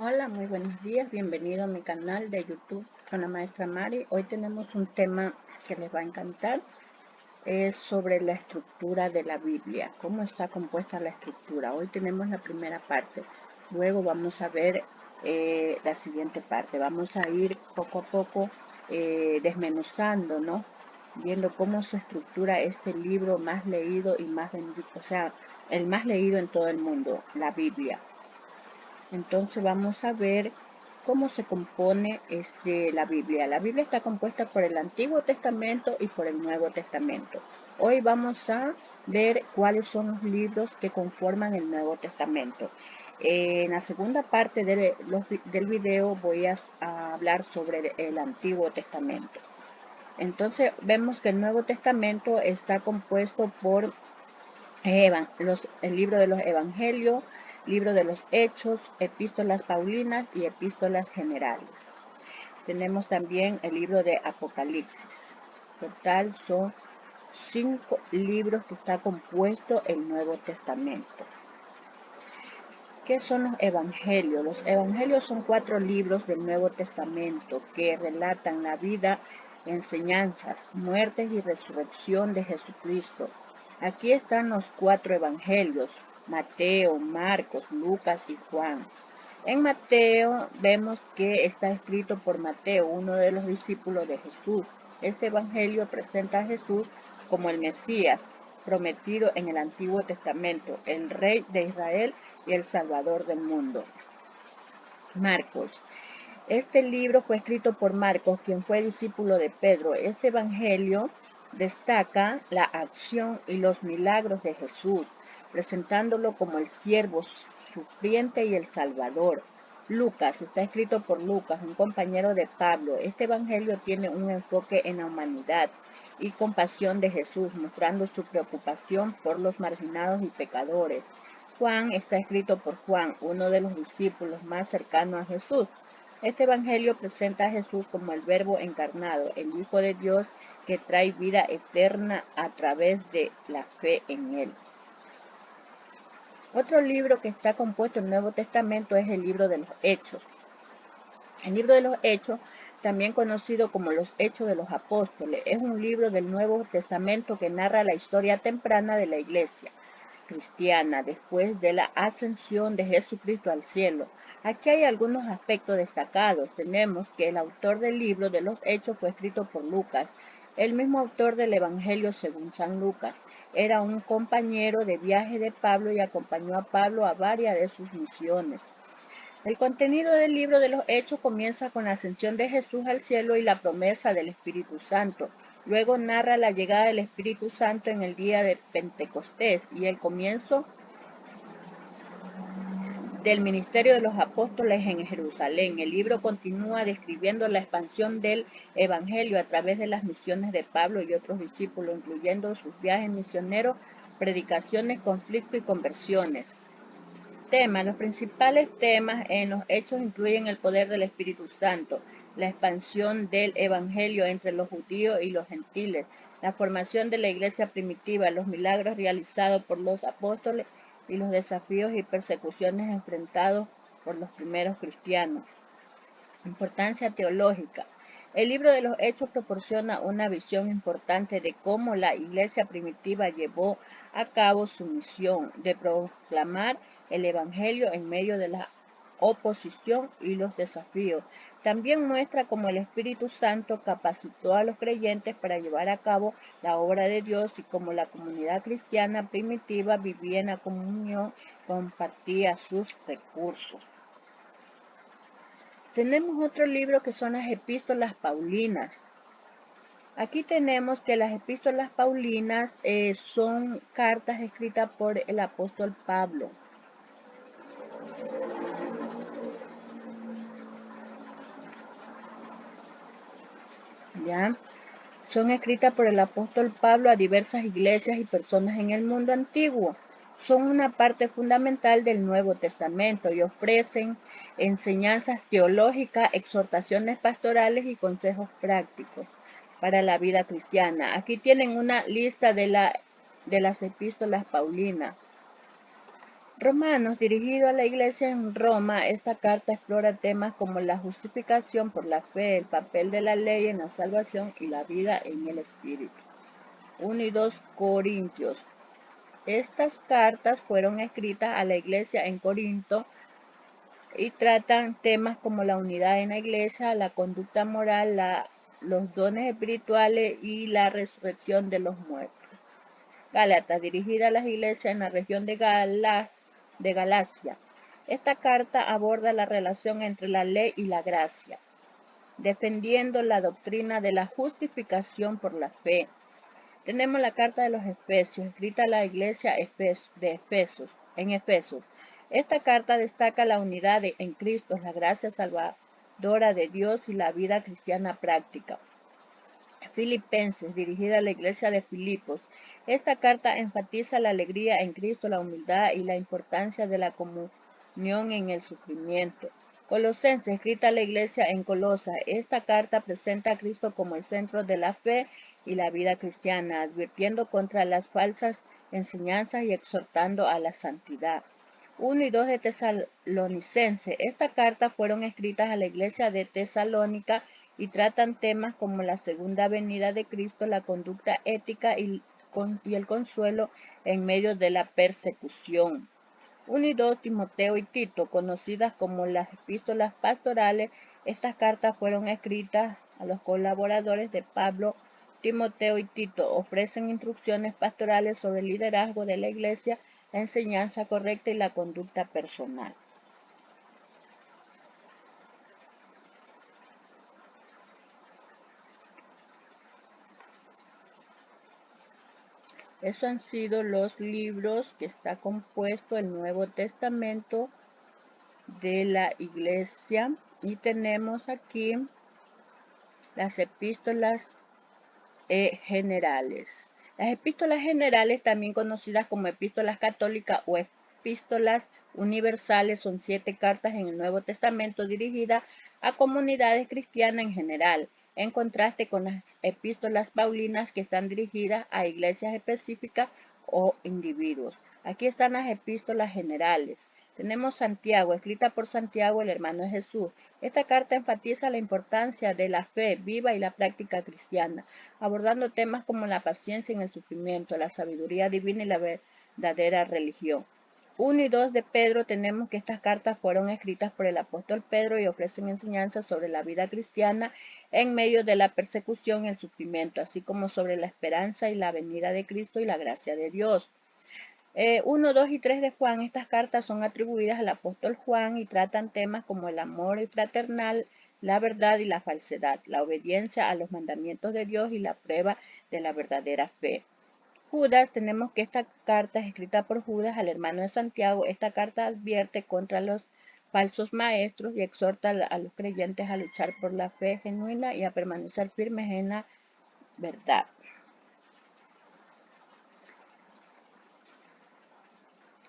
Hola, muy buenos días, bienvenido a mi canal de YouTube con la maestra Mari. Hoy tenemos un tema que les va a encantar, es sobre la estructura de la Biblia, cómo está compuesta la estructura. Hoy tenemos la primera parte, luego vamos a ver la siguiente parte. Vamos a ir poco a poco desmenuzando, ¿no? Viendo cómo se estructura este libro más leído y más vendido, o sea, el más leído en todo el mundo, la Biblia. Entonces vamos a ver cómo se compone la Biblia. La Biblia está compuesta por el Antiguo Testamento y por el Nuevo Testamento. Hoy vamos a ver cuáles son los libros que conforman el Nuevo Testamento. En la segunda parte del video voy a hablar sobre el Antiguo Testamento. Entonces vemos que el Nuevo Testamento está compuesto por el libro de los Evangelios, libro de los Hechos, epístolas paulinas y epístolas generales. Tenemos también el libro de Apocalipsis. Total son 5 libros que está compuesto el Nuevo Testamento. ¿Qué son los Evangelios? Los Evangelios son 4 libros del Nuevo Testamento que relatan la vida, enseñanzas, muertes y resurrección de Jesucristo. Aquí están los 4 Evangelios: Mateo, Marcos, Lucas y Juan. En Mateo vemos que está escrito por Mateo, uno de los discípulos de Jesús. Este evangelio presenta a Jesús como el Mesías prometido en el Antiguo Testamento, el Rey de Israel y el Salvador del mundo. Marcos. Este libro fue escrito por Marcos, quien fue discípulo de Pedro. Este evangelio destaca la acción y los milagros de Jesús, presentándolo como el siervo sufriente y el Salvador. Lucas, está escrito por Lucas, un compañero de Pablo. Este evangelio tiene un enfoque en la humanidad y compasión de Jesús, mostrando su preocupación por los marginados y pecadores. Juan está escrito por Juan, uno de los discípulos más cercanos a Jesús. Este evangelio presenta a Jesús como el Verbo encarnado, el Hijo de Dios que trae vida eterna a través de la fe en Él. Otro libro que está compuesto en el Nuevo Testamento es el libro de los Hechos. El libro de los Hechos, también conocido como los Hechos de los Apóstoles, es un libro del Nuevo Testamento que narra la historia temprana de la Iglesia cristiana después de la ascensión de Jesucristo al cielo. Aquí hay algunos aspectos destacados. Tenemos que el autor del libro de los Hechos fue escrito por Lucas, el mismo autor del Evangelio según San Lucas. Era un compañero de viaje de Pablo y acompañó a Pablo a varias de sus misiones. El contenido del libro de los Hechos comienza con la ascensión de Jesús al cielo y la promesa del Espíritu Santo. Luego narra la llegada del Espíritu Santo en el día de Pentecostés y el comienzo del ministerio de los apóstoles en Jerusalén. El libro continúa describiendo la expansión del Evangelio a través de las misiones de Pablo y otros discípulos, incluyendo sus viajes misioneros, predicaciones, conflictos y conversiones. Los principales temas en los Hechos incluyen el poder del Espíritu Santo, la expansión del Evangelio entre los judíos y los gentiles, la formación de la iglesia primitiva, los milagros realizados por los apóstoles y los desafíos y persecuciones enfrentados por los primeros cristianos. Importancia teológica. El libro de los Hechos proporciona una visión importante de cómo la iglesia primitiva llevó a cabo su misión de proclamar el Evangelio en medio de la oposición y los desafíos. También muestra cómo el Espíritu Santo capacitó a los creyentes para llevar a cabo la obra de Dios y cómo la comunidad cristiana primitiva vivía en la comunión, compartía sus recursos. Tenemos otro libro que son las epístolas paulinas. Aquí tenemos que las epístolas paulinas son cartas escritas por el apóstol Pablo. ¿Ya? Son escritas por el apóstol Pablo a diversas iglesias y personas en el mundo antiguo. Son una parte fundamental del Nuevo Testamento y ofrecen enseñanzas teológicas, exhortaciones pastorales y consejos prácticos para la vida cristiana. Aquí tienen una lista de las epístolas paulinas. Romanos, dirigido a la iglesia en Roma, esta carta explora temas como la justificación por la fe, el papel de la ley en la salvación y la vida en el Espíritu. 1 y 2 Corintios. Estas cartas fueron escritas a la iglesia en Corinto y tratan temas como la unidad en la iglesia, la conducta moral, los dones espirituales y la resurrección de los muertos. Gálatas, dirigida a las iglesias en la región de Galacia. Esta carta aborda la relación entre la ley y la gracia, defendiendo la doctrina de la justificación por la fe. Tenemos la carta de los Efesios, escrita a la iglesia en Efesos. Esta carta destaca la unidad en Cristo, la gracia salvadora de Dios y la vida cristiana práctica. Filipenses, dirigida a la iglesia de Filipos. Esta carta enfatiza la alegría en Cristo, la humildad y la importancia de la comunión en el sufrimiento. Colosenses, escrita a la iglesia en Colosa. Esta carta presenta a Cristo como el centro de la fe y la vida cristiana, advirtiendo contra las falsas enseñanzas y exhortando a la santidad. 1 y 2 de Tesalonicenses. Estas cartas fueron escritas a la iglesia de Tesalónica y tratan temas como la segunda venida de Cristo, la conducta ética y el consuelo en medio de la persecución. 1 y 2 Timoteo y Tito, conocidas como las epístolas pastorales. Estas cartas fueron escritas a los colaboradores de Pablo. Timoteo y Tito ofrecen instrucciones pastorales sobre el liderazgo de la iglesia, la enseñanza correcta y la conducta personal. Esos han sido los libros que está compuesto el Nuevo Testamento de la iglesia. Y tenemos aquí las epístolas generales. Las epístolas generales, también conocidas como epístolas católicas o epístolas universales, son 7 cartas en el Nuevo Testamento dirigidas a comunidades cristianas en general, en contraste con las epístolas paulinas que están dirigidas a iglesias específicas o individuos. Aquí están las epístolas generales. Tenemos Santiago, escrita por Santiago, el hermano de Jesús. Esta carta enfatiza la importancia de la fe viva y la práctica cristiana, abordando temas como la paciencia en el sufrimiento, la sabiduría divina y la verdadera religión. 1 y 2 de Pedro, tenemos que estas cartas fueron escritas por el apóstol Pedro y ofrecen enseñanzas sobre la vida cristiana en medio de la persecución y el sufrimiento, así como sobre la esperanza y la venida de Cristo y la gracia de Dios. 1, 2 y 3 de Juan, estas cartas son atribuidas al apóstol Juan y tratan temas como el amor fraternal, la verdad y la falsedad, la obediencia a los mandamientos de Dios y la prueba de la verdadera fe. Judas, tenemos que esta carta es escrita por Judas al hermano de Santiago. Esta carta advierte contra los falsos maestros y exhorta a los creyentes a luchar por la fe genuina y a permanecer firmes en la verdad.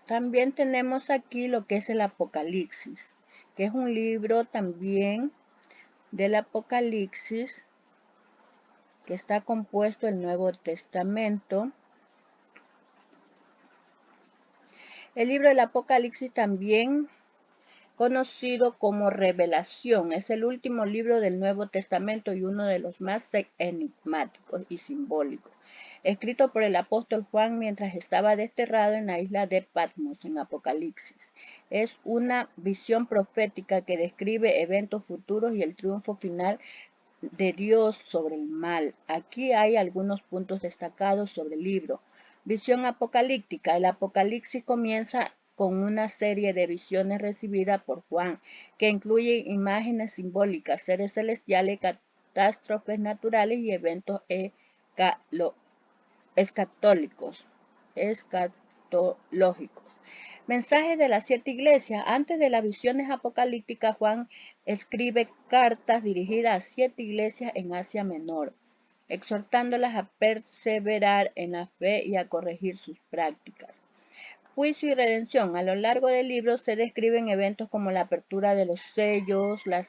También tenemos aquí lo que es el Apocalipsis, que es un libro también del Apocalipsis que está compuesto del Nuevo Testamento. El libro del Apocalipsis, también conocido como Revelación, es el último libro del Nuevo Testamento y uno de los más enigmáticos y simbólicos, escrito por el apóstol Juan mientras estaba desterrado en la isla de Patmos en Apocalipsis. Es una visión profética que describe eventos futuros y el triunfo final de Dios sobre el mal. Aquí hay algunos puntos destacados sobre el libro. Visión apocalíptica. El Apocalipsis comienza con una serie de visiones recibidas por Juan, que incluye imágenes simbólicas, seres celestiales, catástrofes naturales y eventos escatológicos. Mensajes de las 7 iglesias. Antes de las visiones apocalípticas, Juan escribe cartas dirigidas a 7 iglesias en Asia Menor, exhortándolas a perseverar en la fe y a corregir sus prácticas. Juicio y redención. A lo largo del libro se describen eventos como la apertura de los sellos, la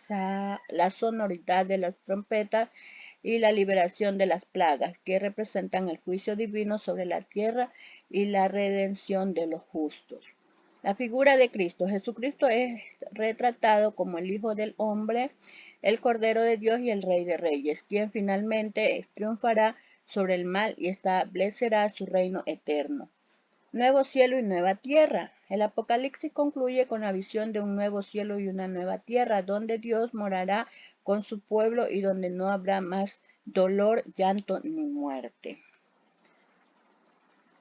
sonoridad de las trompetas y la liberación de las plagas, que representan el juicio divino sobre la tierra y la redención de los justos. La figura de Cristo. Jesucristo es retratado como el Hijo del Hombre, el Cordero de Dios y el Rey de Reyes, quien finalmente triunfará sobre el mal y establecerá su reino eterno. Nuevo cielo y nueva tierra. El Apocalipsis concluye con la visión de un nuevo cielo y una nueva tierra, donde Dios morará con su pueblo y donde no habrá más dolor, llanto ni muerte.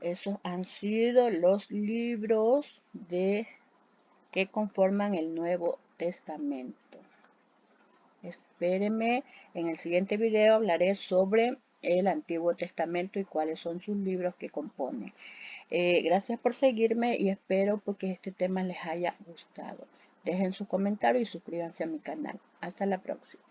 Esos han sido los libros que conforman el Nuevo Testamento. Espéreme, en el siguiente video hablaré sobre el Antiguo Testamento y cuáles son sus libros que componen. Gracias por seguirme y espero que este tema les haya gustado. Dejen sus comentarios y suscríbanse a mi canal. Hasta la próxima.